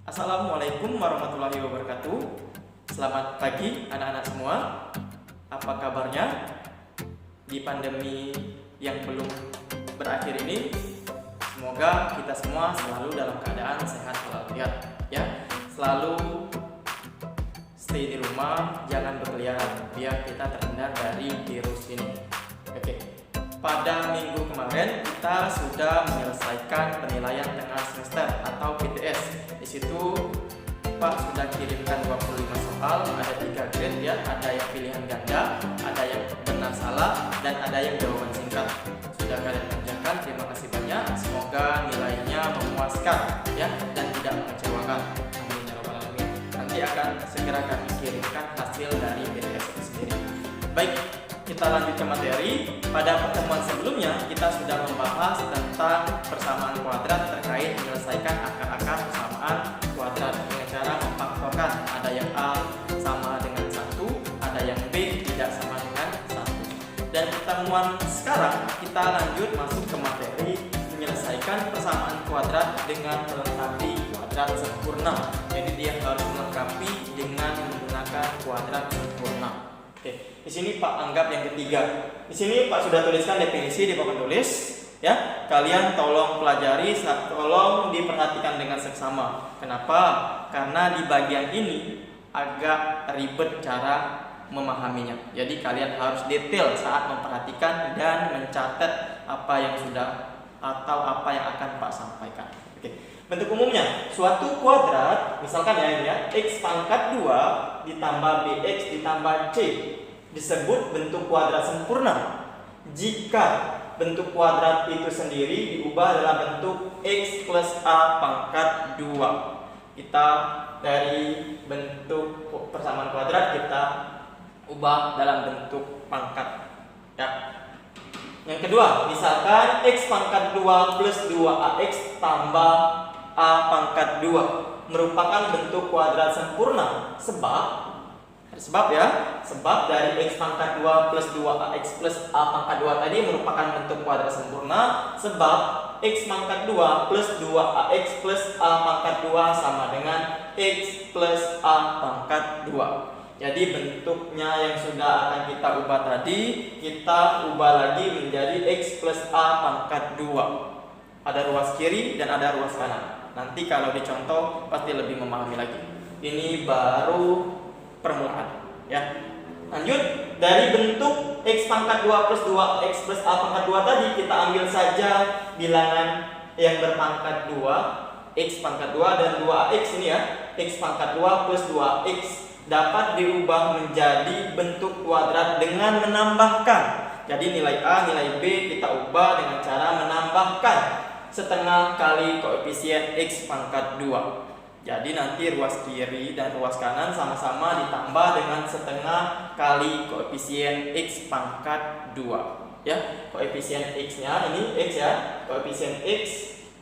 Assalamualaikum warahmatullahi wabarakatuh. Selamat pagi anak-anak semua. Apa kabarnya di pandemi yang belum berakhir ini? Semoga kita semua selalu dalam keadaan sehat walafiat ya. Selalu stay di rumah, jangan berkeliaran biar kita terhindar dari virus ini. Oke. Pada minggu kemarin kita sudah menyelesaikan penilaian tengah semester atau PTS. Di situ Pak sudah kirimkan 25 soal, ada 3 grade ya, ada yang pilihan ganda, ada yang benar salah, dan ada yang jawaban singkat. Sudah kalian kerjakan, terima kasih banyak. Semoga nilainya memuaskan ya dan tidak mengecewakan. Amin ya rabbal alamin. Nanti akan segera kami kirimkan hasil dari PTS itu sendiri. Baik, kita lanjut ke materi. Pada pertemuan sebelumnya kita sudah membahas tentang persamaan kuadrat terkait menyelesaikan akar-akar persamaan kuadrat dengan cara memfaktorkan. Ada yang A sama dengan 1, ada yang B tidak sama dengan 1. Dan pertemuan sekarang kita lanjut masuk ke materi menyelesaikan persamaan kuadrat dengan melengkapi kuadrat sempurna. Jadi dia harus melengkapi dengan menggunakan kuadrat sempurna. Oke, di sini Pak anggap yang ketiga. Di sini Pak sudah tuliskan definisi di papan tulis, ya. Kalian tolong pelajari, tolong diperhatikan dengan seksama. Kenapa? Karena di bagian ini agak ribet cara memahaminya. Jadi kalian harus detail saat memperhatikan dan mencatat apa yang sudah atau apa yang akan Pak sampaikan. Oke. Bentuk umumnya, suatu kuadrat, misalkan ya ini ya, x pangkat 2 ditambah bx ditambah c disebut bentuk kuadrat sempurna jika bentuk kuadrat itu sendiri diubah dalam bentuk x plus a pangkat 2. Kita dari bentuk persamaan kuadrat kita ubah dalam bentuk pangkat ya. Yang kedua, misalkan x pangkat 2 plus 2ax tambah a pangkat 2 merupakan bentuk kuadrat sempurna sebab dari x pangkat 2 plus 2ax plus a pangkat 2 tadi merupakan bentuk kuadrat sempurna sebab x pangkat 2 plus 2ax plus a pangkat 2 sama dengan x plus a pangkat 2. Jadi bentuknya yang sudah akan kita ubah tadi kita ubah lagi menjadi x plus a pangkat 2. Ada ruas kiri dan ada ruas kanan. Nanti kalau dicontoh pasti lebih memahami lagi. Ini baru permulaan ya. Lanjut, dari bentuk x pangkat 2 plus 2x plus a pangkat 2 tadi kita ambil saja bilangan yang berpangkat 2 x pangkat 2 dan 2ax ini ya. X pangkat 2 plus 2x dapat diubah menjadi bentuk kuadrat dengan menambahkan. Jadi nilai a, nilai b kita ubah dengan cara menambahkan setengah kali koefisien x pangkat 2. Jadi nanti ruas kiri dan ruas kanan sama-sama ditambah dengan setengah kali koefisien x pangkat 2. Ya, koefisien x-nya ini x ya, koefisien x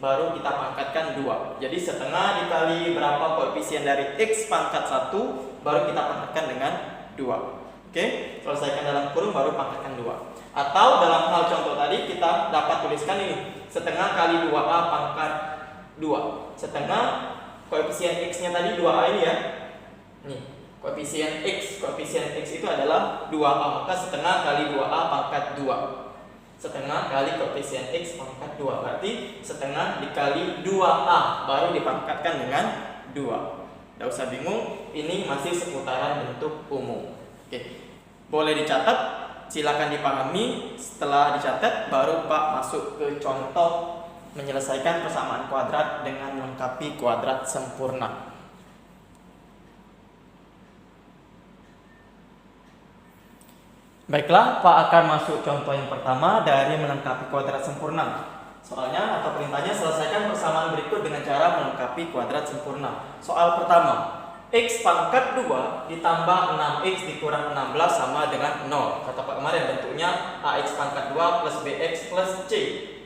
baru kita pangkatkan 2. Jadi setengah dikali berapa koefisien dari x pangkat 1 baru kita pangkatkan dengan 2. Oke, selesaikan dalam kurung baru pangkatkan 2. Atau dalam hal contoh tadi kita dapat tuliskan ini setengah kali 2a pangkat 2. Setengah koefisien x-nya tadi 2a ini ya. Nih, koefisien x itu adalah 2a, maka setengah kali 2a pangkat 2. Setengah kali koefisien x pangkat 2 berarti setengah dikali 2a baru dipangkatkan dengan 2. Tidak usah bingung, ini masih seputaran bentuk umum. Oke, boleh dicatat, silakan dipahami. Setelah dicatat baru Pak masuk ke contoh menyelesaikan persamaan kuadrat dengan melengkapi kuadrat sempurna. Baiklah, Pak akan masuk contoh yang pertama dari melengkapi kuadrat sempurna. Soalnya atau perintahnya selesaikan persamaan berikut dengan cara melengkapi kuadrat sempurna. Soal pertama, x pangkat 2 ditambah 6x dikurang 16 sama dengan 0. Kata Pak kemarin bentuknya ax pangkat 2 plus bx plus c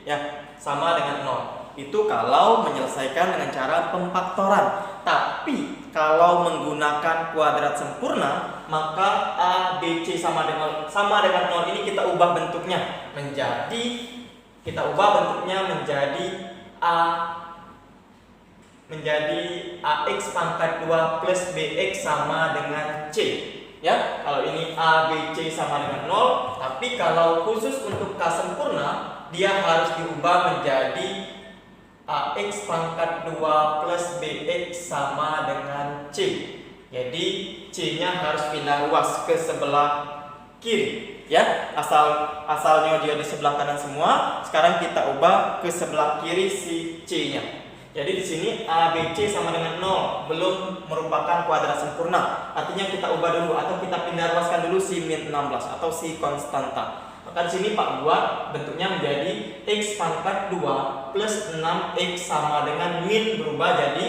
ya, sama dengan 0. Itu kalau menyelesaikan dengan cara pemfaktoran. Tapi kalau menggunakan kuadrat sempurna, maka a, b, c sama dengan 0 ini kita ubah bentuknya menjadi a menjadi AX pangkat 2 plus BX sama dengan C. Ya, kalau ini A, B, C sama dengan 0, tapi kalau khusus untuk K sempurna, dia harus diubah menjadi AX pangkat 2 plus BX sama dengan C. Jadi C-nya harus pindah ruas ke sebelah kiri. Ya, asalnya dia di sebelah kanan semua, sekarang kita ubah ke sebelah kiri si C-nya. Jadi di sini A, B, C sama dengan 0, belum merupakan kuadrat sempurna. Artinya kita ubah dulu atau kita pindah ruaskan dulu si min 16 atau si konstanta. Maka di sini Pak buat bentuknya menjadi X pangkat 2 plus 6X sama dengan min berubah jadi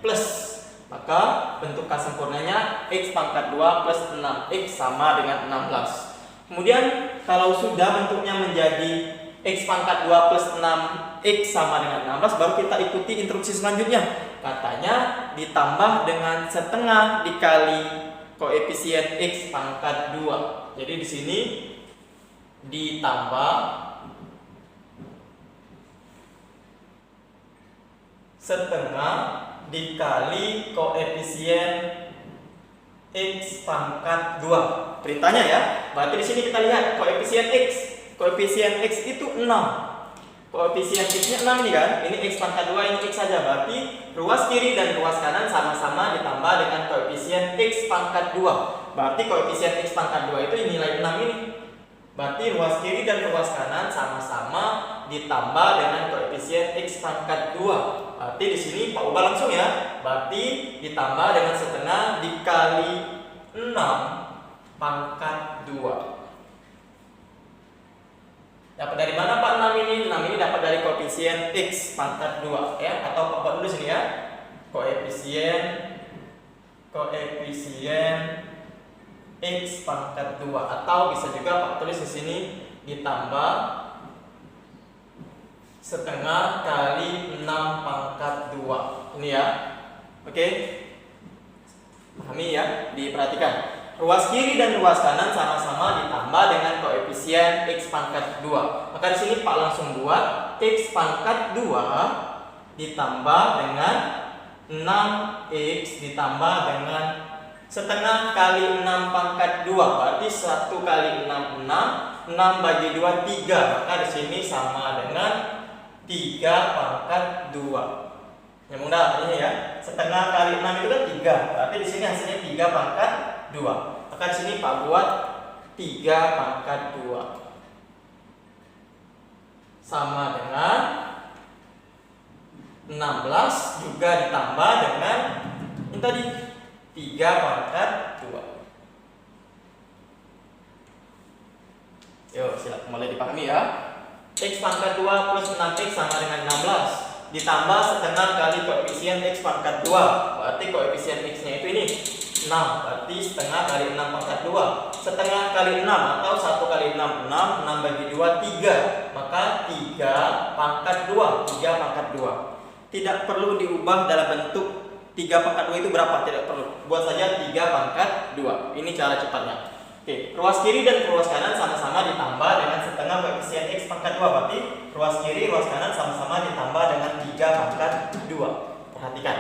plus. Maka bentuk K sempurnanya X pangkat 2 plus 6X sama dengan 16. Kemudian kalau sudah bentuknya menjadi X pangkat 2 plus 6X sama dengan 16, baru kita ikuti instruksi selanjutnya. Katanya ditambah dengan setengah dikali koefisien X pangkat 2. Jadi di sini ditambah setengah dikali koefisien X pangkat 2. Perintahnya ya. Berarti di sini kita lihat koefisien X. Koefisien X itu 6. Koefisien X-nya 6 ini kan. Ini X pangkat 2, ini X saja. Berarti ruas kiri dan ruas kanan sama-sama ditambah dengan koefisien X pangkat 2. Berarti koefisien X pangkat 2 itu nilai 6 ini. Berarti ruas kiri dan ruas kanan sama-sama ditambah dengan koefisien X pangkat 2. Berarti di sini Pak ubah langsung ya. Berarti ditambah dengan setengah dikali 6 pangkat 2. Dapat dari mana Pak 6 ini? 6 ini dapat dari koefisien X pangkat 2 ya. Atau Pak buat dulu sini ya. Koefisien X pangkat 2, atau bisa juga Pak tulis di sini ditambah setengah kali 6 pangkat 2. Ini ya. Oke. Pahami ya, diperhatikan. Ruas kiri dan ruas kanan sama-sama ditambah dengan koefisien X pangkat 2. Maka di sini Pak langsung buat X pangkat 2 ditambah dengan 6X ditambah dengan setengah kali 6 pangkat 2. Berarti 1 kali 6 6. 6 bagi 2 3. Maka di sini sama dengan 3 pangkat 2. Yang mudah ini ya. Setengah kali 6 itu kan 3. Berarti di sini hasilnya 3 pangkat 2. Maka di sini Pak buat 3 pangkat 2 sama dengan 16 juga ditambah dengan ini tadi 3 pangkat 2. Yuk, silakan mulai dipahami ya. X pangkat 2 plus 6X sama dengan 16 ditambah setengah kali koefisien X pangkat 2. Berarti koefisien X-nya itu ini 6. Berarti setengah kali 6 pangkat 2. Setengah kali 6 atau 1 kali 6 6. 6 bagi 2 3. Maka 3 pangkat 2. 3 pangkat 2. Tidak perlu diubah dalam bentuk 3 pangkat 2 itu berapa? Tidak perlu. Buat saja 3 pangkat 2. Ini cara cepatnya. Oke, ruas kiri dan ruas kanan sama-sama ditambah dengan setengah koefisien X pangkat 2. Berarti ruas kiri, ruas kanan sama-sama ditambah dengan 3 pangkat 2. Perhatikan.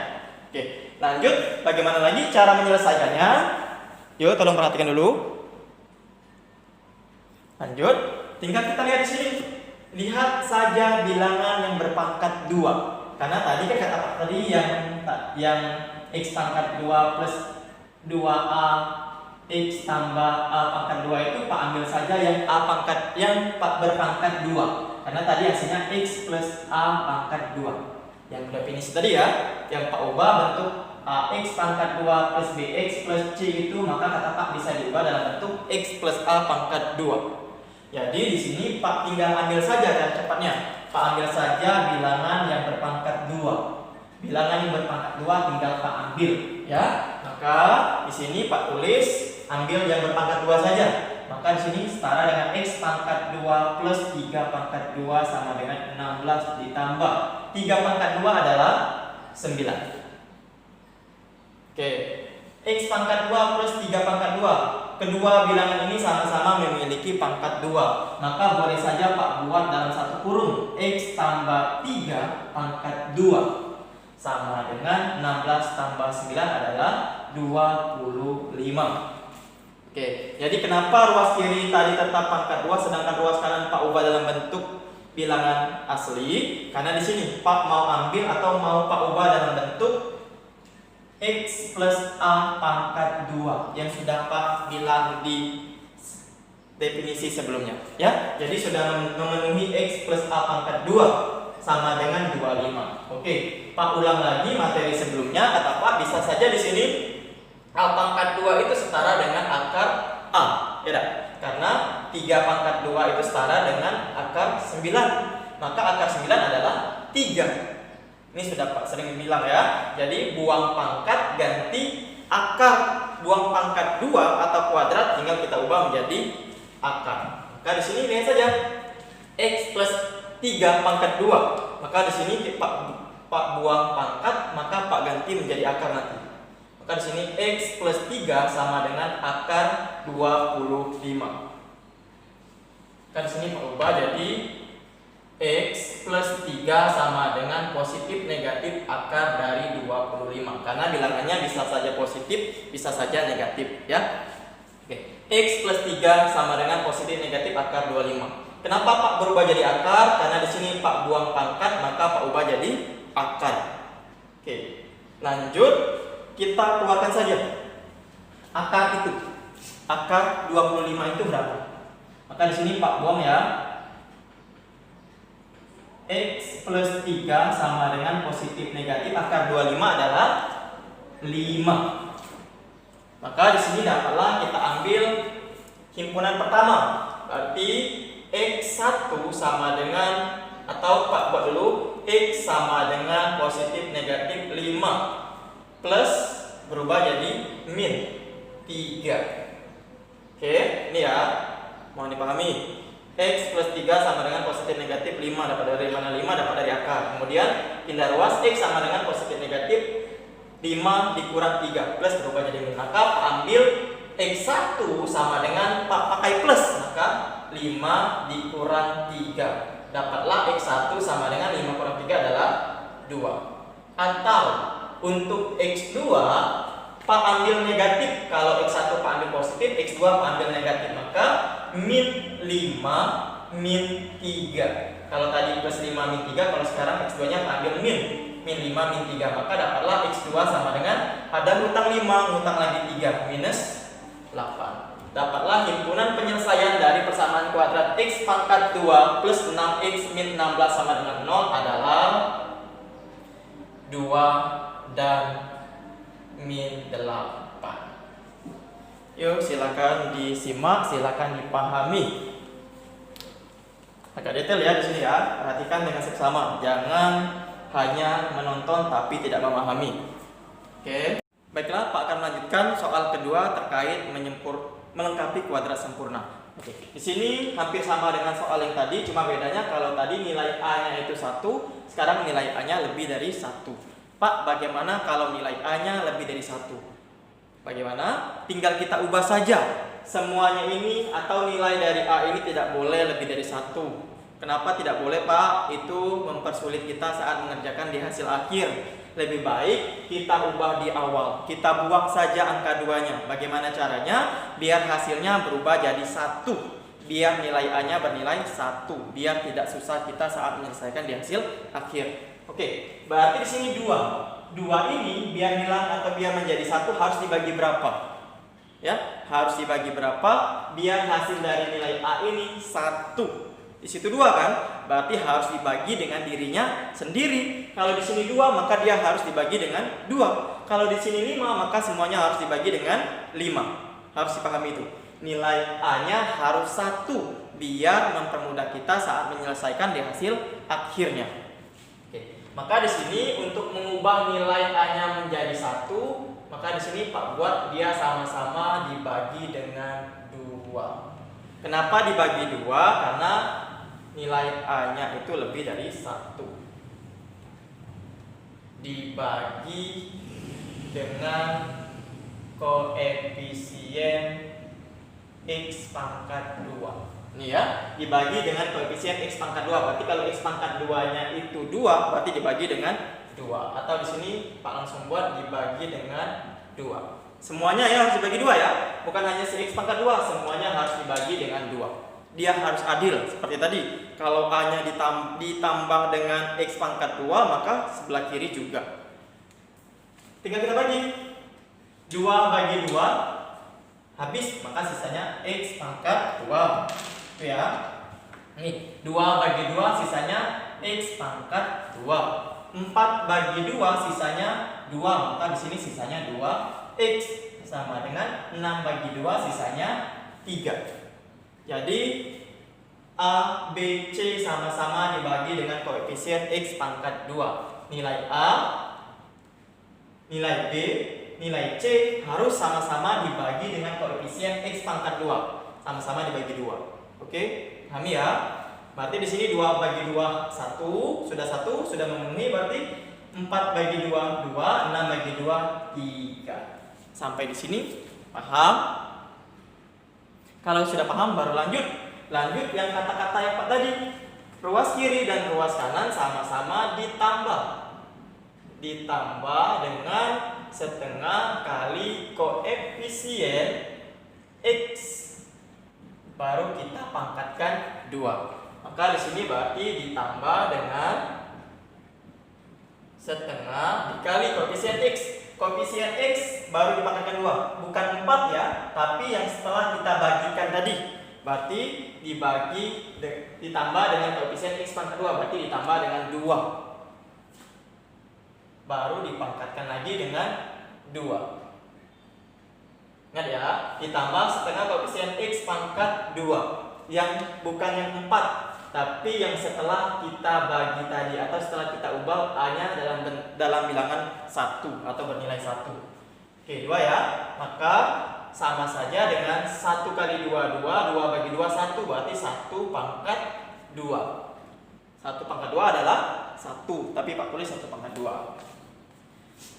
Oke, lanjut. Bagaimana lagi cara menyelesaikannya? Yuk, tolong perhatikan dulu. Lanjut. Tinggal kita lihat di sini. Lihat saja bilangan yang berpangkat 2. Karena tadi kan kata Pak tadi yang X pangkat 2 plus 2A X tambah A pangkat 2 itu Pak ambil saja yang A pangkat yang berpangkat 2. Karena tadi hasilnya X plus A pangkat 2. Yang definisi tadi ya, yang Pak ubah bentuk X pangkat 2 plus BX plus C itu, maka kata Pak bisa diubah dalam bentuk X plus A pangkat 2. Jadi di sini Pak tinggal ambil saja cara cepatnya. Pak ambil saja bilangan yang berpangkat 2. Bilangan yang berpangkat 2 tinggal Pak ambil ya. Maka di sini Pak tulis ambil yang berpangkat 2 saja. Maka di sini setara dengan X pangkat 2 plus 3 pangkat 2 sama dengan 16 ditambah 3 pangkat 2 adalah 9. Oke. X pangkat 2 plus 3 pangkat 2. Kedua bilangan ini sama-sama memiliki pangkat 2. Maka boleh saja Pak buat dalam satu kurung X tambah 3 pangkat 2 sama dengan 16 tambah 9 adalah 25. Oke, jadi kenapa ruas kiri tadi tetap pangkat 2 sedangkan ruas kanan Pak ubah dalam bentuk bilangan asli? Karena di sini Pak mau ambil atau mau Pak ubah dalam bentuk X plus A pangkat 2 yang sudah Pak bilang di definisi sebelumnya, ya. Jadi sudah memenuhi X plus A pangkat 2 sama dengan 25. Oke, Pak ulang lagi materi sebelumnya. Kata Pak, bisa saja di sini A pangkat 2 itu setara dengan akar A, ya dah? Karena 3 pangkat 2 itu setara dengan akar 9. Maka akar 9 adalah 3. Ini sudah Pak sering bilang ya. Jadi buang pangkat ganti akar. Buang pangkat 2 atau kuadrat tinggal kita ubah menjadi akar. Maka di sini lihat saja X plus 3 pangkat 2. Maka di sini Pak buang pangkat, maka Pak ganti menjadi akar nanti. Maka di sini X plus 3 sama dengan akar 25. Maka di sini Pak ubah jadi X plus 3 sama dengan positif negatif akar dari 25. Karena bilangannya bisa saja positif, bisa saja negatif, ya. Oke. X plus 3 sama dengan positif negatif akar 25. Kenapa Pak berubah jadi akar? Karena di sini Pak buang pangkat, maka Pak ubah jadi akar. Oke. Lanjut, kita keluarkan saja akar itu. Akar 25 itu berapa? Maka di sini Pak buang ya. X plus 3 sama dengan positif negatif akar 25 adalah 5. Maka di sini dapatlah kita ambil himpunan pertama. Berarti X1 sama dengan, atau Pak buat dulu, X sama dengan positif negatif 5 plus berubah jadi min 3. Oke, ini ya, mohon dipahami. X plus 3 sama dengan positif negatif 5. Dapat dari mana 5? Dapat dari akar. Kemudian pindah ruas, X sama dengan positif negatif 5 dikurang 3 plus berubah jadi min. Maka ambil X1 sama dengan Pak pakai plus, maka 5 dikurang 3. Dapatlah X1 sama dengan 5 kurang 3 adalah 2. Atau untuk X2 Pak ambil negatif. Kalau X1 Pak ambil positif, X2 Pak ambil negatif. Maka min 5 min 3. Kalau tadi plus 5 min 3, kalau sekarang X2 nya Pak ambil min 5 min 3. Maka dapatlah X2 sama dengan, ada hutang 5, hutang lagi 3, minus 8. Dapatlah himpunan penyelesaian dari persamaan kuadrat X pangkat 2 plus 6X min 16 sama dengan 0 adalah 2 dan min 8. Yuk silakan disimak, silakan dipahami. Agak detail ya di sini ya. Perhatikan dengan seksama. Jangan hanya menonton tapi tidak memahami. Oke. Baiklah, Pak akan melanjutkan soal kedua terkait melengkapi kuadrat sempurna. Oke. Di sini hampir sama dengan soal yang tadi, cuma bedanya kalau tadi nilai A-nya itu 1, sekarang nilai A-nya lebih dari 1. Pak, bagaimana kalau nilai A-nya lebih dari 1? Bagaimana? Tinggal kita ubah saja semuanya ini, atau nilai dari A ini tidak boleh lebih dari 1. Kenapa tidak boleh, Pak? Itu mempersulit kita saat mengerjakan di hasil akhir. Lebih baik kita ubah di awal. Kita buang saja angka 2-nya. Bagaimana caranya? Biar hasilnya berubah jadi 1. Biar nilai A-nya bernilai 1. Biar tidak susah kita saat menyelesaikan di hasil akhir. Oke, berarti di sini 2. 2 ini biar hilang atau biar menjadi 1 harus dibagi berapa? Ya, harus dibagi berapa biar hasil dari nilai A ini 1. Di situ 2 kan? Berarti harus dibagi dengan dirinya sendiri. Kalau di sini 2, maka dia harus dibagi dengan 2. Kalau di sini 5, maka semuanya harus dibagi dengan 5. Harus dipahami itu. Nilai A-nya harus 1 biar mempermudah kita saat menyelesaikan di hasil akhirnya. Oke. Maka di sini untuk mengubah nilai A-nya menjadi 1, maka di sini Pak buat dia sama-sama dibagi dengan 2. Kenapa dibagi 2? Karena nilai A-nya itu lebih dari 1. Dibagi dengan koefisien X pangkat 2. Ini ya, dibagi dengan koefisien X pangkat 2. Berarti kalau X pangkat 2-nya itu 2, berarti dibagi dengan 2. Atau di sini Pak langsung buat dibagi dengan 2. Semuanya ya harus dibagi 2 ya. Bukan hanya si X pangkat 2, semuanya harus dibagi dengan 2. Dia harus adil seperti tadi. Kalau A-nya ditambah dengan X pangkat 2, maka sebelah kiri juga. Tinggal kita bagi. 2 bagi 2 habis, maka sisanya X pangkat 2. Itu ya. Nih, 2 bagi 2 sisanya X pangkat 2. 4 bagi 2 sisanya 2, maka di sini sisanya 2X sama dengan 6 bagi 2 sisanya 3. Jadi A, B, C sama-sama dibagi dengan koefisien X pangkat 2. Nilai A, nilai B, nilai C harus sama-sama dibagi dengan koefisien X pangkat 2. Sama-sama dibagi 2. Oke, pahami ya? Berarti di sini 2 bagi 2 1, sudah memenuhi, berarti 4 bagi 2 2, 6 bagi 2 3. Sampai di sini paham? Kalau sudah paham baru lanjut yang kata-kata yang tadi. Ruas kiri dan ruas kanan sama-sama ditambah dengan setengah kali koefisien X, baru kita pangkatkan 2. Maka di sini berarti ditambah dengan setengah dikali koefisien X. Koefisien X baru dipangkatkan 2, bukan 4 ya, tapi yang setelah kita bagikan tadi. Berarti ditambah dengan koefisien X pangkat 2, berarti ditambah dengan 2. Baru dipangkatkan lagi dengan 2. Ingat ya, ditambah setengah koefisien X pangkat 2. Yang bukan yang 4, tapi yang setelah kita bagi tadi atau setelah kita ubah A-nya dalam bilangan 1 atau bernilai 1. Oke, 2 ya. Maka sama saja dengan 1 kali 2 2 bagi 2 1, berarti 1 pangkat 2. 1 pangkat 2 adalah 1, tapi Pak tulis 1 pangkat 2.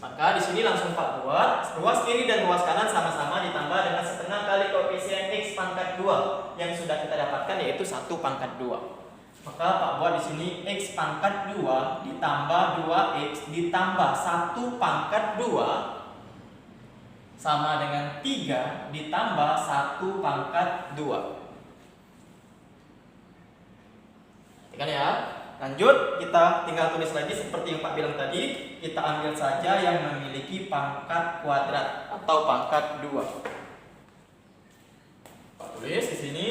Maka di sini langsung Pak buat ruas kiri dan ruas kanan sama-sama ditambah dengan setengah kali koefisien X pangkat 2 yang sudah kita dapatkan, yaitu 1 pangkat 2. Maka Pak buat di sini X pangkat 2 ditambah 2X ditambah 1 pangkat 2 sama dengan 3 ditambah 1 pangkat 2. Kan ya? Lanjut, kita tinggal tulis lagi seperti yang Pak bilang tadi. Kita ambil saja yang memiliki pangkat kuadrat atau pangkat 2. Pak tulis di sini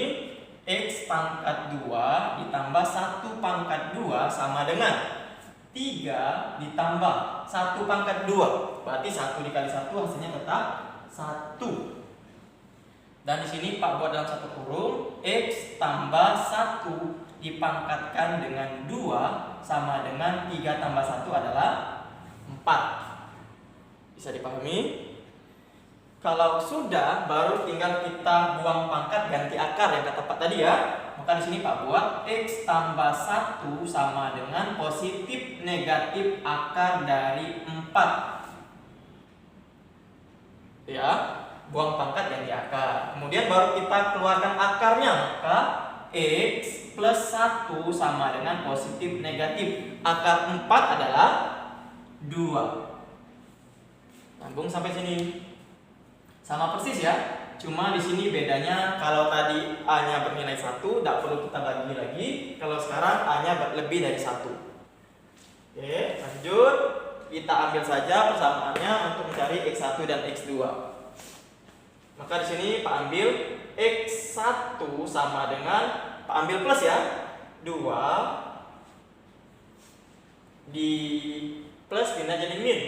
X pangkat 2 ditambah 1 pangkat 2 sama dengan 3 ditambah 1 pangkat 2. Berarti 1 dikali 1 hasilnya tetap 1. Dan di sini Pak buat dalam satu kurung, X tambah 1 dipangkatkan dengan 2 sama dengan 3 tambah 1 adalah 4. Bisa dipahami? Kalau sudah, baru tinggal kita buang pangkat, ganti akar yang kata Pak tadi ya. Maka di sini Pak buat X tambah 1 sama dengan positif negatif akar dari 4. Ya, buang pangkat, ganti akar. Kemudian baru kita keluarkan akarnya. Maka X plus 1 sama dengan positif negatif akar 4 adalah 2. Sambung sampai sini. Sama persis ya. Cuma di sini bedanya, kalau tadi A-nya bernilai 1, tidak perlu kita bagi lagi. Kalau sekarang A-nya lebih dari 1. Oke, lanjut. Kita ambil saja persamaannya untuk mencari X1 dan X2. Maka di sini Pak ambil X1 sama dengan, Pak ambil plus ya, 2 di plus pindah jadi min,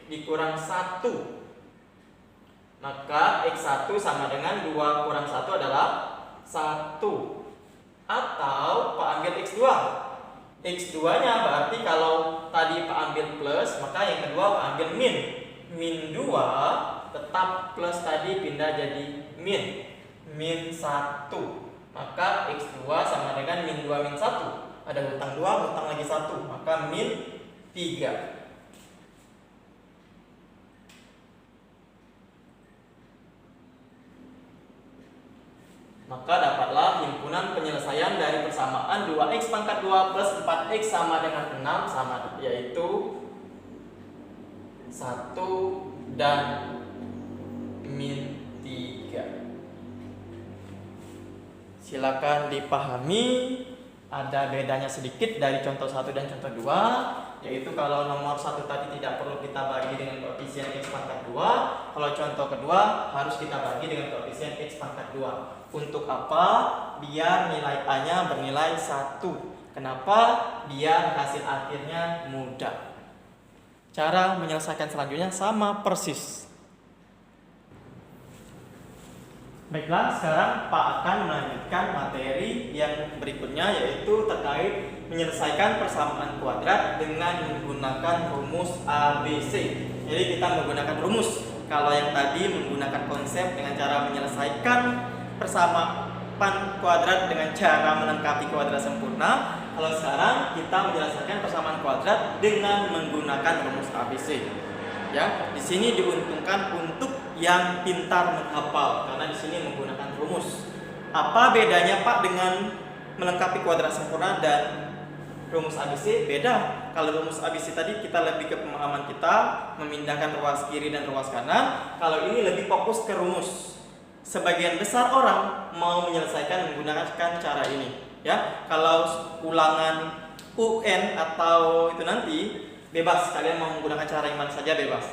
dikurang 1. Maka X1 sama dengan 2 kurang 1 adalah 1. Atau Pak ambil X2. X2 nya berarti kalau tadi Pak ambil plus, maka yang kedua Pak ambil min. Min 2 tetap plus tadi pindah jadi min. Min 1. Maka X2 sama dengan min 2 min 1. Ada hutang 2, hutang lagi 1. Maka min 3. Maka dapatlah himpunan penyelesaian dari persamaan 2x pangkat 2 plus 4x sama dengan 6 sama, yaitu 1 dan min 3. Silakan dipahami. Ada bedanya sedikit dari contoh 1 dan contoh 2, yaitu kalau nomor 1 tadi tidak perlu kita bagi dengan koefisien X pangkat 2, kalau contoh kedua harus kita bagi dengan koefisien X pangkat 2. Untuk apa? Biar nilai A-nya bernilai 1. Kenapa? Biar hasil akhirnya mudah. Cara menyelesaikan selanjutnya sama persis. Baiklah, sekarang Pak akan melanjutkan materi yang berikutnya, yaitu terkait menyelesaikan persamaan kuadrat dengan menggunakan rumus ABC. Jadi kita menggunakan rumus. Kalau yang tadi menggunakan konsep dengan cara menyelesaikan persamaan kuadrat dengan cara melengkapi kuadrat sempurna. Kalau sekarang kita menyelesaikan persamaan kuadrat dengan menggunakan rumus ABC. Ya, di sini diuntungkan untuk yang pintar menghafal karena di sini menggunakan rumus. Apa bedanya Pak dengan melengkapi kuadrat sempurna dan rumus ABC? Beda. Kalau rumus ABC tadi kita lebih ke pemahaman kita, memindahkan ruas kiri dan ruas kanan. Kalau ini lebih fokus ke rumus. Sebagian besar orang mau menyelesaikan menggunakan cara ini. Ya, kalau ulangan UN atau itu nanti bebas, kalian mau menggunakan cara yang mana saja bebas.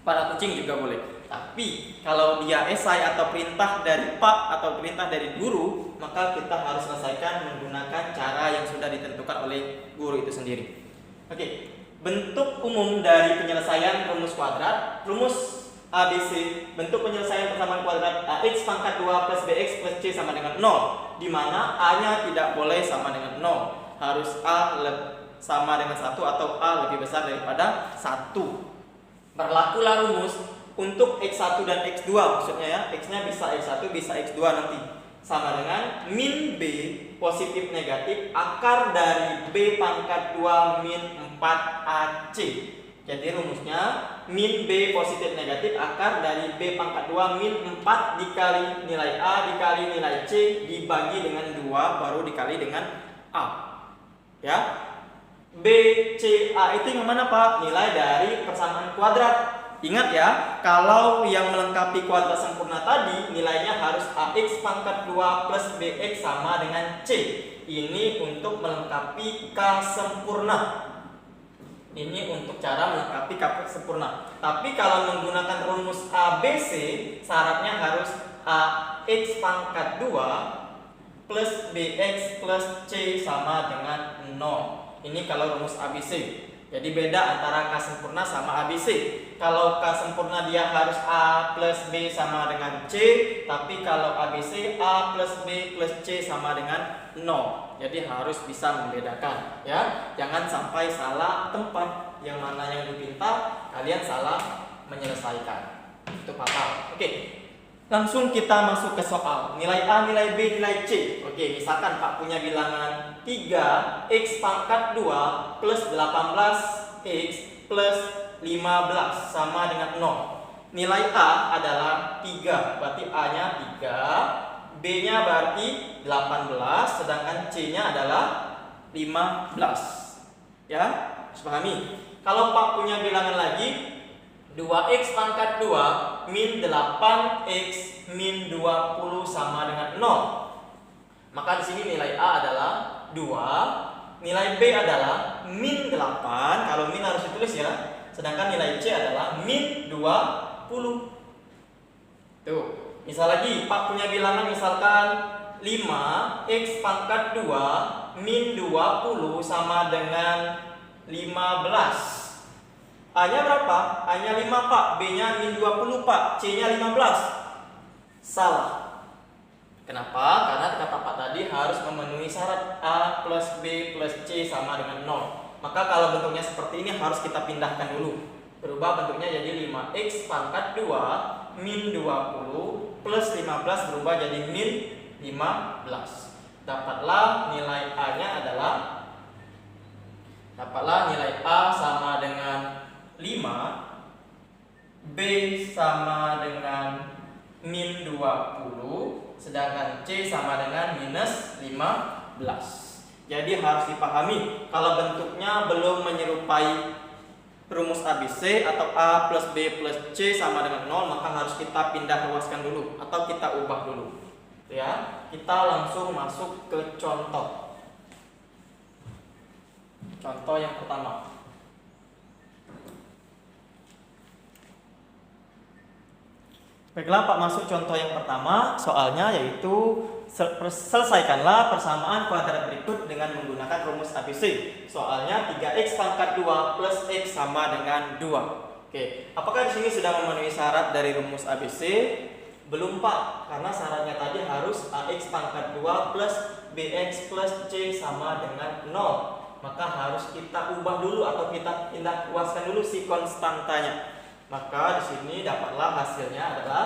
Para kucing juga boleh. Tapi kalau dia esai atau perintah dari Pak atau perintah dari guru, maka kita harus selesaikan menggunakan cara yang sudah ditentukan oleh guru itu sendiri. Oke, bentuk umum dari penyelesaian rumus kuadrat, rumus ABC, bentuk penyelesaian persamaan kuadrat AX pangkat 2 plus BX plus C sama dengan 0, di mana A-nya tidak boleh sama dengan 0. Harus A sama dengan 1 atau A lebih besar daripada 1. Berlakulah rumus untuk X1 dan X2, maksudnya ya, X-nya bisa X1 bisa X2 nanti, sama dengan min B positif negatif akar dari B pangkat 2 min 4AC. Jadi rumusnya min B positif negatif akar dari B pangkat 2 min 4 dikali nilai A dikali nilai C dibagi dengan 2 baru dikali dengan A. Ya, B, C, A itu yang mana Pak? Nilai dari persamaan kuadrat. Ingat ya, kalau yang melengkapi kuadrat sempurna tadi nilainya harus AX pangkat 2 plus BX sama dengan C. Ini untuk melengkapi K sempurna. Ini untuk cara melengkapi K sempurna. Tapi kalau menggunakan rumus ABC, syaratnya harus AX pangkat 2 plus BX plus C sama dengan 0. Ini kalau rumus ABC. Jadi beda antara K sempurna sama ABC. Kalau K sempurna dia harus A plus B sama dengan C, tapi kalau ABC A plus B plus C sama dengan 0. Jadi harus bisa membedakan ya. Jangan sampai salah tempat. Yang mana yang dipinta, kalian salah menyelesaikan. Itu fatal. Oke. Langsung kita masuk ke soal. Nilai A, nilai B, nilai C. Oke, misalkan Pak punya bilangan 3 X pangkat 2 plus 18 X plus 15 sama dengan 0. Nilai A adalah 3, berarti A-nya 3, B-nya berarti 18, sedangkan C-nya adalah 15. Ya, harus pahami. Kalau Pak punya bilangan lagi 2x pangkat 2 min 8x min 20 sama dengan 0. Maka di sini nilai A adalah 2, nilai B adalah min 8, kalau min harus ditulis ya. Sedangkan nilai C adalah min 20. Tuh, misal lagi Pak punya bilangan misalkan 5x pangkat 2 min 20 sama dengan 15. A-nya berapa? A-nya 5 Pak, B-nya min 20 Pak, C-nya 15. Salah. Kenapa? Karena kata Pak tadi harus memenuhi syarat A plus B plus C sama dengan 0. Maka kalau bentuknya seperti ini harus kita pindahkan dulu. Berubah bentuknya jadi 5x pangkat 2 min 20 plus 15 berubah jadi min 15. Dapatlah nilai A-nya adalah nilai A sama dengan 5, B sama dengan min 20, sedangkan C sama dengan minus 15. Jadi harus dipahami, kalau bentuknya belum menyerupai rumus ABC atau A plus B plus C sama dengan 0, maka harus kita pindah ruaskan dulu atau kita ubah dulu. Ya, kita langsung masuk ke contoh. Contoh yang pertama. Baiklah Pak, masuk contoh yang pertama. Soalnya yaitu selesaikanlah persamaan kuadrat berikut dengan menggunakan rumus ABC. Soalnya 3x pangkat 2 plus x sama dengan 2. Oke, apakah di sini sudah memenuhi syarat dari rumus ABC? Belum Pak, karena syaratnya tadi harus ax pangkat 2 plus bx plus c sama dengan 0. Maka harus kita ubah dulu atau kita pindah ruaskan dulu si konstantanya. Maka di sini dapatlah hasilnya adalah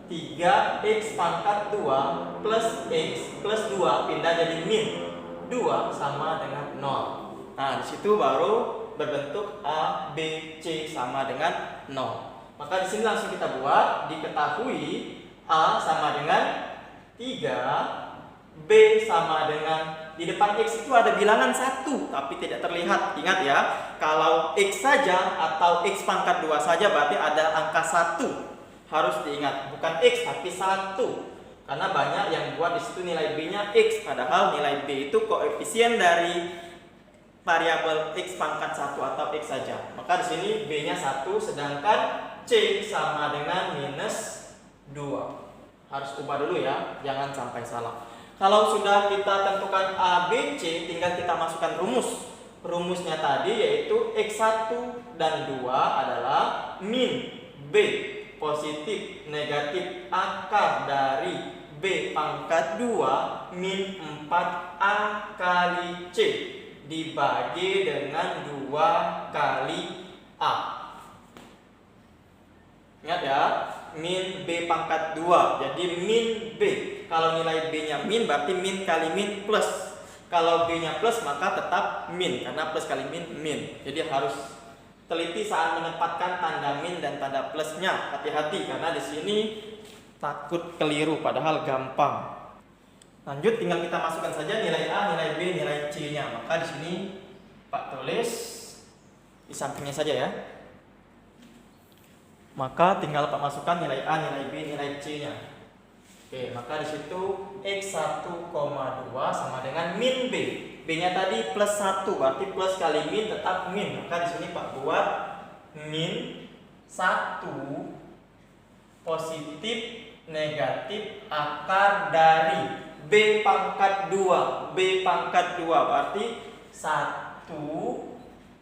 3x pangkat 2 plus x plus 2 pindah jadi min 2 sama dengan 0. Nah, di situ baru berbentuk A, B, C sama dengan 0. Maka di sini langsung kita buat, diketahui A sama dengan 3, B sama dengan, di depan X itu ada bilangan 1 tapi tidak terlihat. Ingat ya, kalau X saja atau X pangkat 2 saja berarti ada angka 1. Harus diingat, bukan X tapi 1. Karena banyak yang buat di situ nilai B-nya X, padahal nilai B itu koefisien dari variabel X pangkat 1 atau X saja. Maka di sini B-nya 1 sedangkan C sama dengan minus 2. Harus ubah dulu ya, jangan sampai salah. Kalau sudah kita tentukan A, B, C, tinggal kita masukkan rumus. Rumusnya tadi yaitu X1 dan 2 adalah min B positif negatif akar dari B pangkat 2 min 4A kali C dibagi dengan 2 kali A. Ingat ya, min B pangkat 2, jadi min B. Kalau nilai B-nya min berarti min kali min plus. Kalau B-nya plus maka tetap min, karena plus kali min, min. Jadi harus teliti saat menempatkan tanda min dan tanda plusnya. Hati-hati karena di sini takut keliru, padahal gampang. Lanjut, tinggal kita masukkan saja nilai A, nilai B, nilai C-nya. Maka di sini Pak tulis di sampingnya saja ya. Maka tinggal Pak masukkan nilai A, nilai B, nilai C-nya. Oke, maka di situ X1,2 sama dengan min B. B-nya tadi plus 1, berarti plus kali min tetap min. Maka di sini Pak buat min 1 positif negatif akar dari B pangkat 2. B pangkat 2 berarti 1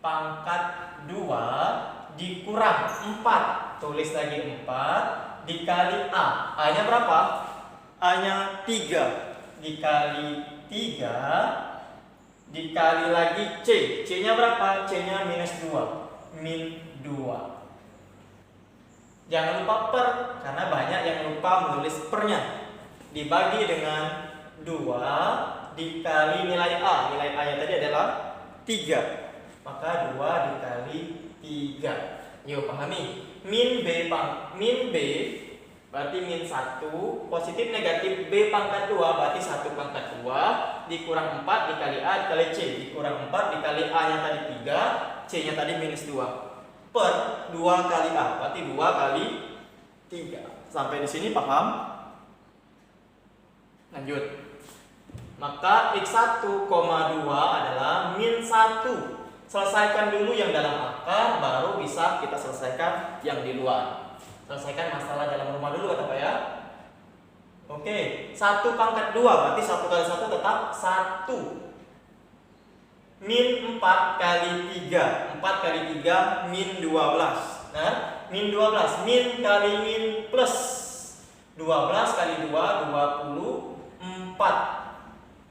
pangkat 2 dikurang 4. Tulis lagi 4 dikali A. A-nya berapa? A-nya 3 dikali 3 dikali lagi C. C-nya berapa? C-nya minus 2. Min 2. Jangan lupa per, karena banyak yang lupa menulis pernya. Dibagi dengan 2 dikali nilai A. Nilai A-nya tadi adalah 3. Maka 2 dikali 3. Yuk pahami. Min B berarti min 1 positif negatif B pangkat 2 berarti 1 pangkat 2 dikurang 4 dikali A dikali C, dikurang 4 dikali A nya tadi 3, C nya tadi minus 2 per 2 kali A berarti 2 kali 3. Sampai di sini paham? Lanjut. Maka X1,2 adalah min 1. Selesaikan dulu yang dalam akar, baru bisa kita selesaikan yang di luar. Selesaikan masalah dalam rumah dulu kata Pak ya. Oke, 1 pangkat 2 berarti 1 kali 1 tetap 1. Min 4 kali 3. 4 kali 3 min 12. Nah, min 12. Min kali min plus 12 kali 2 24.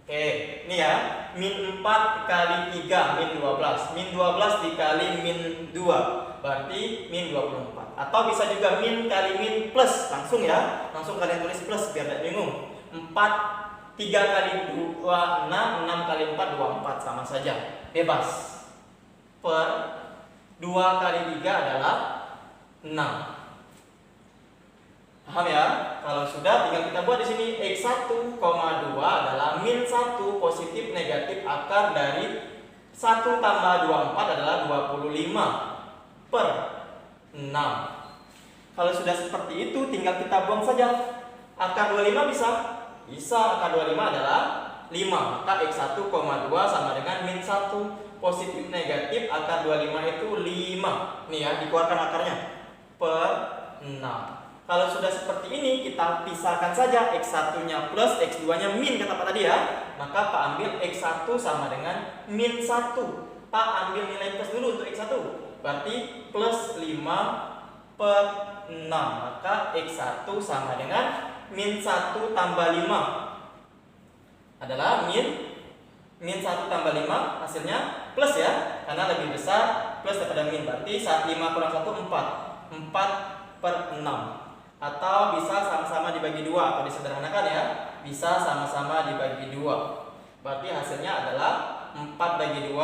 Oke, ini ya. Min 4 kali 3 min 12. Min 12 dikali min 2 berarti min 24. Atau bisa juga min kali min plus, langsung ya. Langsung kalian tulis plus biar tidak bingung. 4 3 kali 2 6, 6 kali 4 24 sama saja. Bebas. Per 2 kali 3 adalah 6. Paham ya? Kalau sudah tinggal kita buat di sini X1,2 adalah min 1 positif negatif akar dari 1 tambah 24 adalah 25. Kalau sudah seperti itu, tinggal kita buang saja. Akar 25 bisa? Bisa, akar 25 adalah 5. Maka X1, 2 sama dengan min 1. Positif negatif akar 25 itu 5. Nih ya, dikeluarkan akarnya. Per 6. Kalau sudah seperti ini, kita pisahkan saja. X1-nya plus, X2-nya min, kata Pak tadi ya. Maka Pak ambil X1 sama dengan min 1. Pak ambil nilai plus dulu untuk X1. Berarti plus 5 per 6. Maka X1 sama dengan min 1 tambah 5 adalah min 1 tambah 5 hasilnya plus ya, karena lebih besar plus daripada min. Berarti 5 kurang 1 4. 4 per 6. Atau bisa sama-sama dibagi 2, atau disederhanakan ya, bisa sama-sama dibagi 2. Berarti hasilnya adalah 4 bagi 2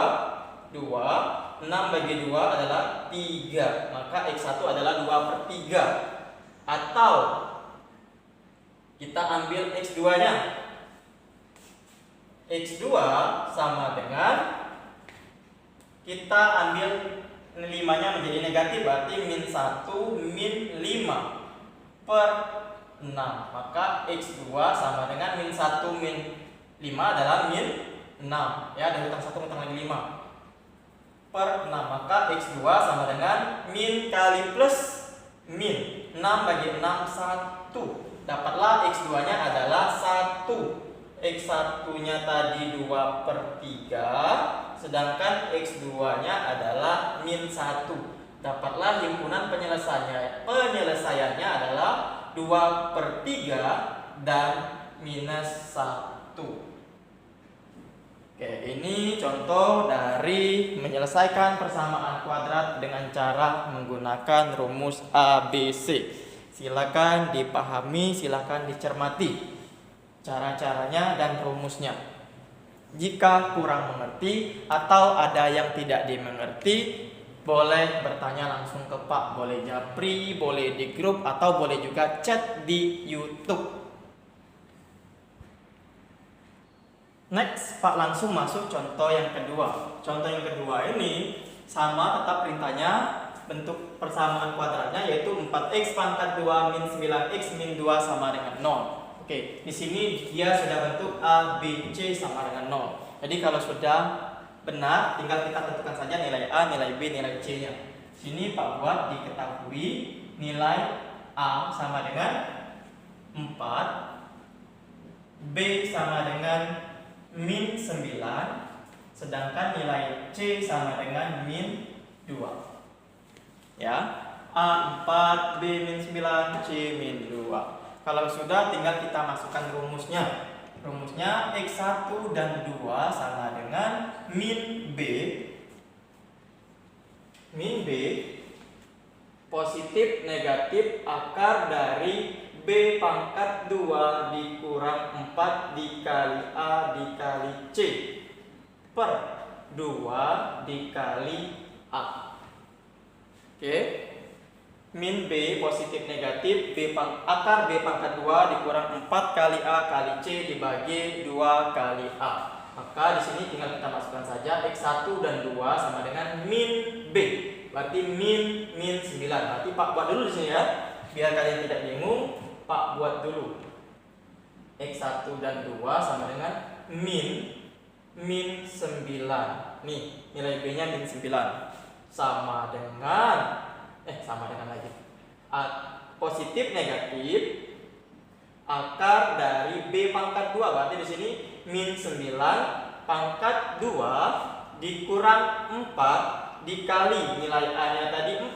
2, 6 bagi 2 adalah 3. Maka X1 adalah 2 per 3. Atau kita ambil X2-nya. X2 sama dengan, kita ambil 5-nya menjadi negatif, berarti min 1 min 5 per 6. Maka X2 sama dengan min 1 min 5 adalah min 6 ya, dari hutang 1 hutang lagi 5 per 6. Maka X2 sama dengan min kali plus min. 6 bagi 6 1. Dapatlah X2 nya adalah 1. X1 nya tadi 2 per 3, sedangkan X2 nya adalah min 1. Dapatlah himpunan penyelesaiannya adalah 2 per 3 dan minus 1. Oke, ini contoh dari menyelesaikan persamaan kuadrat dengan cara menggunakan rumus ABC. Silakan dipahami, silakan dicermati cara-caranya dan rumusnya. Jika kurang mengerti atau ada yang tidak dimengerti, boleh bertanya langsung ke Pak, boleh japri, boleh di grup, atau boleh juga chat di YouTube. Next, Pak langsung masuk contoh yang kedua. Contoh yang kedua ini sama, tetap perintahnya, bentuk persamaan kuadratnya yaitu 4x pangkat 2 min 9x min 2 sama dengan 0. Oke, di sini dia sudah bentuk A, B, C sama dengan 0. Jadi kalau sudah benar, tinggal kita tentukan saja nilai A, nilai B, nilai C-nya. Sini Pak buat diketahui nilai A sama dengan 4, B sama dengan min 9, sedangkan nilai C sama dengan min 2. Ya, A 4, B min 9, C min 2. Kalau sudah, tinggal kita masukkan rumusnya. Rumusnya X1 dan 2 sama dengan min B. Min B positif negatif akar dari B pangkat 2 dikurang 4 dikali A dikali C per 2 dikali A. Oke. Min B positif negatif akar B pangkat 2 dikurang 4 kali A kali C dibagi 2 kali A. Maka di sini tinggal kita masukkan saja X1 dan 2 sama dengan min B. Berarti min 9. Berarti Pak buat dulu di sini ya. Biar kalian tidak bingung, Pak buat dulu. X1 dan 2 sama dengan min 9. Nih, nilai B-nya min 9. Sama dengan lagi. Positif negatif akar dari B pangkat 2. Berarti di sini min 9 pangkat 2 dikurang 4 dikali nilai A-nya tadi 4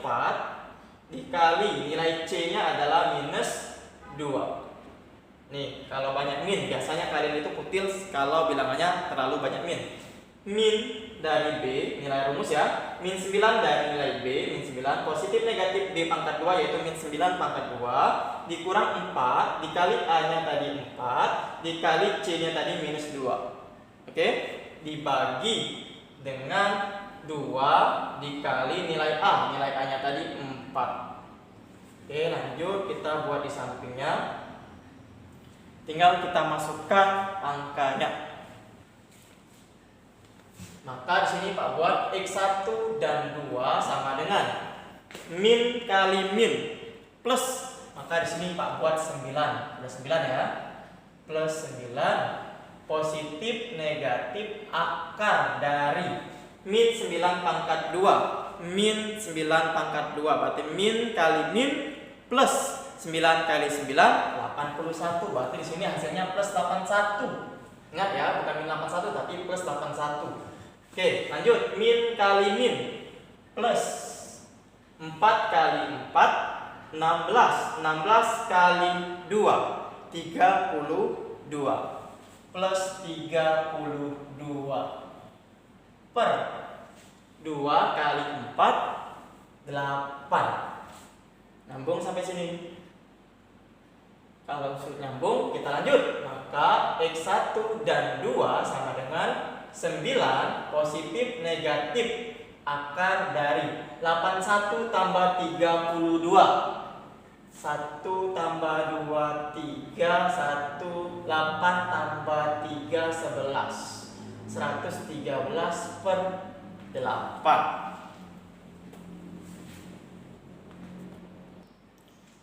dikali nilai C-nya adalah minus 2. Nih, kalau banyak min, biasanya kalian itu kutil kalau bilangannya terlalu banyak min. Min dari B, nilai rumus ya, min 9 dari nilai B, min 9, positif negatif B pangkat 2 yaitu min 9 pangkat 2 dikurang 4 dikali A-nya tadi 4 dikali C-nya tadi minus 2. Oke, dibagi dengan 2 dikali nilai A, nilai A-nya tadi 4. Oke, lanjut kita buat di sampingnya. Tinggal kita masukkan angkanya. Maka di sini Pak buat X1 dan 2 sama dengan min kali min plus, maka di sini Pak buat 9. Ada 9 ya. Plus 9 positif negatif akar dari min 9 pangkat 2. Min 9 pangkat 2 berarti min kali min plus 9 kali 9 81. Berarti di sini hasilnya plus 81. Ingat ya, bukan min 81 tapi plus 81. Oke, lanjut. Min kali min plus 4 kali 4 16. 16 kali 2 32 plus 32 per 2 kali 4 8. Nyambung sampai sini. Kalau sudah nyambung, kita lanjut. Maka X1 dan 2 sama dengan 9 positif negatif akar dari 81 tambah 32. 1 tambah 2 3, 1 8 tambah 3 11. 113 per 8.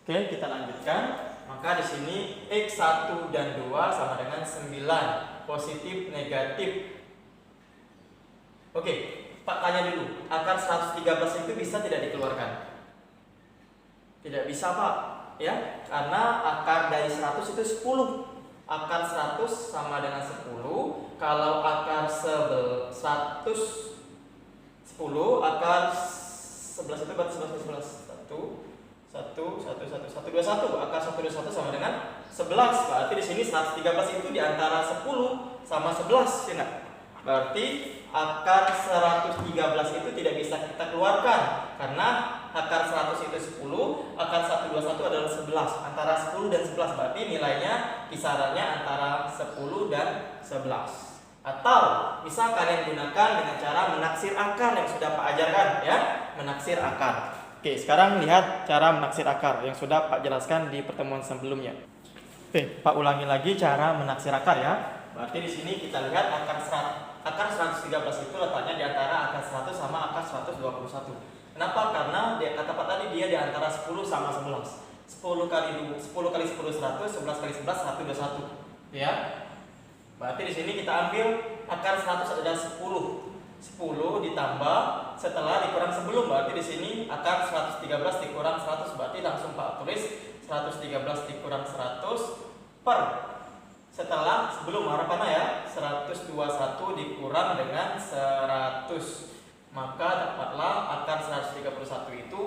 Oke, kita lanjutkan. Maka di sini X1 dan 2 sama dengan 9 positif negatif. Oke, Pak tanya dulu, akar 113 itu bisa tidak dikeluarkan? Tidak bisa, Pak. Ya, karena akar dari 100 itu 10. Akar 100 sama dengan 10. Kalau akar 110, akar 11 itu berarti 11 1 21. Akar 121 sama dengan 11. Berarti di sini 113 itu di antara 10 sama 11, ya enggak? Berarti akar 113 itu tidak bisa kita keluarkan karena akar 100 itu 10, akar 121 adalah 11. Antara 10 dan 11 berarti nilainya kisarannya antara 10 dan 11. Atau bisa kalian gunakan dengan cara menaksir akar yang sudah Pak ajarkan ya, menaksir akar. Oke, sekarang lihat cara menaksir akar yang sudah Pak jelaskan di pertemuan sebelumnya. Oke, Pak ulangi lagi cara menaksir akar ya. Berarti di sini kita lihat akar 113 itu letaknya di antara akar 100 sama akar 121. Kenapa? Karena kata Pak tadi dia di antara 10 sama 11. 10 kali 10 kali 10 100, 11 kali 11 121. Ya. Berarti di sini kita ambil akar 100 adalah 10. 10 ditambah setelah dikurang sebelum, berarti di sini akar 113 dikurang 100, berarti langsung Pak tulis 113 dikurang 100 per setelah sebelum harapannya ya 121 dikurang dengan 100, maka dapatlah akar 131 itu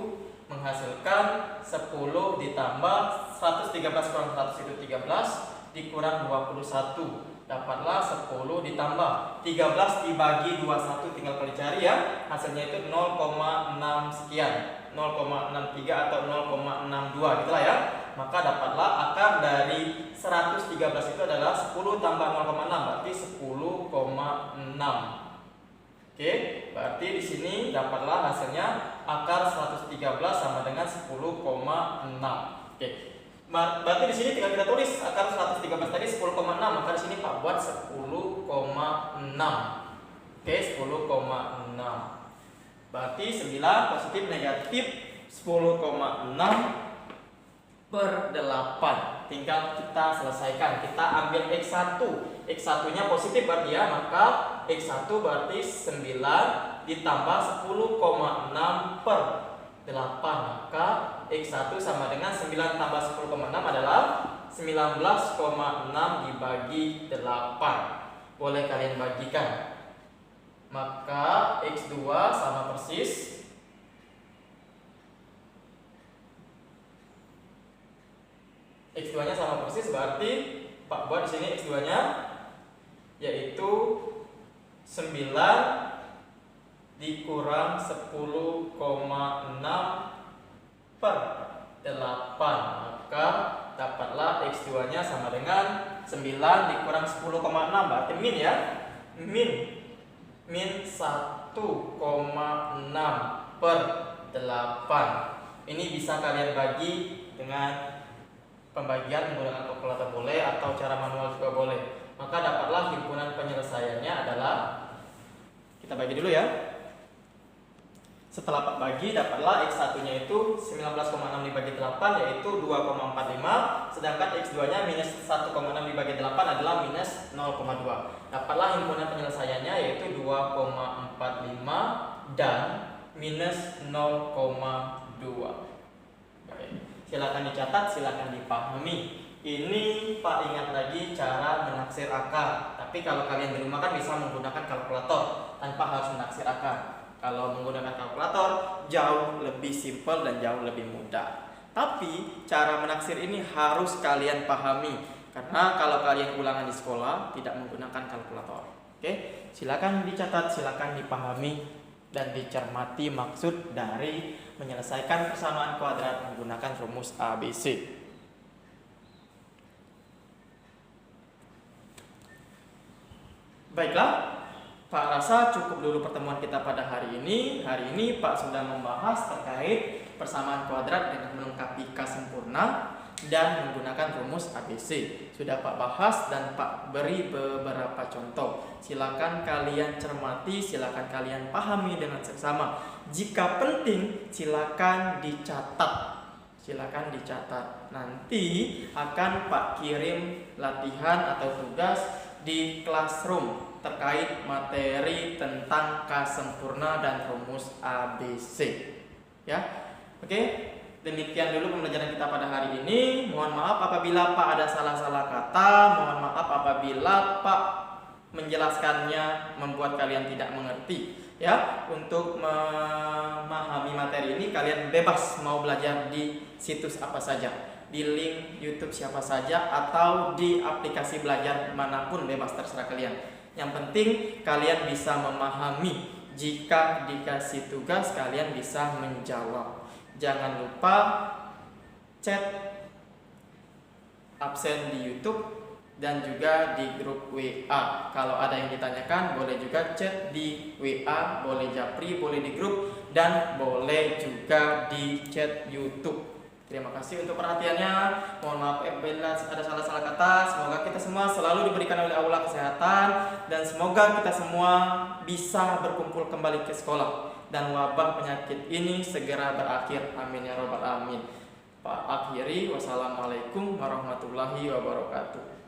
menghasilkan 10 ditambah 113 kurang 100 itu 13 dikurang 21, dapatlah 10 ditambah 13 dibagi 21, tinggal kali cari ya, hasilnya itu 0,6 sekian, 0,63 atau 0,62 gitulah ya. Maka dapatlah akar dari 113 itu adalah 10 tambah 0,6 berarti 10,6. Oke, berarti di sini dapatlah hasilnya akar 113 sama dengan 10,6. Oke. Berarti di sini tinggal kita tulis akar 113 tadi 10,6, maka di sini Pak buat 10,6. Oke, 10,6. Berarti 9 positif negatif 10,6 per 8. Tinggal kita selesaikan. Kita ambil X1. X1 nya positif berarti ya, maka X1 berarti 9 ditambah 10,6 per 8. Maka X1 sama dengan 9 tambah 10,6 adalah 19,6 dibagi 8. Boleh kalian bagikan. Maka X2 sama persis X2 nya sama persis, berarti Pak buat di sini X2 nya yaitu 9 dikurang 10,6 per 8, maka dapatlah X2 nya sama dengan 9 dikurang 10,6 berarti min ya, min 1,6 per 8. Ini bisa kalian bagi dengan pembagian menggunakan kalkulator boleh atau cara manual juga boleh. Maka dapatlah himpunan penyelesaiannya adalah, kita bagi dulu ya. Setelah Pak bagi, dapatlah X1-nya itu 19,6 dibagi 8 yaitu 2,45, sedangkan X2-nya minus 1,6 dibagi 8 adalah minus 0,2. Dapatlah himpunan penyelesaiannya yaitu 2,45 dan minus 0,2. Baik, silakan dicatat, silakan dipahami. Ini Pak ingat lagi cara menaksir akar. Tapi kalau kalian di rumah kan bisa menggunakan kalkulator tanpa harus menaksir akar. Kalau menggunakan kalkulator jauh lebih simpel dan jauh lebih mudah. Tapi cara menaksir ini harus kalian pahami karena kalau kalian ulangan di sekolah tidak menggunakan kalkulator. Oke, silakan dicatat, silakan dipahami dan dicermati maksud dari menyelesaikan persamaan kuadrat menggunakan rumus ABC. Baiklah, Pak rasa cukup dulu pertemuan kita pada hari ini. Hari ini Pak sudah membahas terkait persamaan kuadrat dengan melengkapi K sempurna dan menggunakan rumus ABC. Sudah Pak bahas dan Pak beri beberapa contoh. Silakan kalian cermati, silakan kalian pahami dengan seksama. Jika penting, silakan dicatat. Silakan dicatat. Nanti akan Pak kirim latihan atau tugas di classroom terkait materi tentang K sempurna dan rumus ABC. Ya. Oke, demikian dulu pembelajaran kita pada hari ini. Mohon maaf apabila Pak ada salah-salah kata, mohon maaf apabila Pak menjelaskannya membuat kalian tidak mengerti. Ya, untuk memahami materi ini kalian bebas mau belajar di situs apa saja, di link YouTube siapa saja atau di aplikasi belajar manapun, bebas terserah kalian. Yang penting kalian bisa memahami. Jika dikasih tugas kalian bisa menjawab. Jangan lupa chat absen di YouTube dan juga di grup WA. Kalau ada yang ditanyakan boleh juga chat di WA, boleh japri, boleh di grup, dan boleh juga di chat YouTube. Terima kasih untuk perhatiannya. Mohon maaf apabila ada salah-salah kata. Semoga kita semua selalu diberikan oleh Allah kesehatan dan semoga kita semua bisa berkumpul kembali ke sekolah dan wabah penyakit ini segera berakhir. Amin ya robbal alamin. Pak akhiri, wassalamualaikum warahmatullahi wabarakatuh.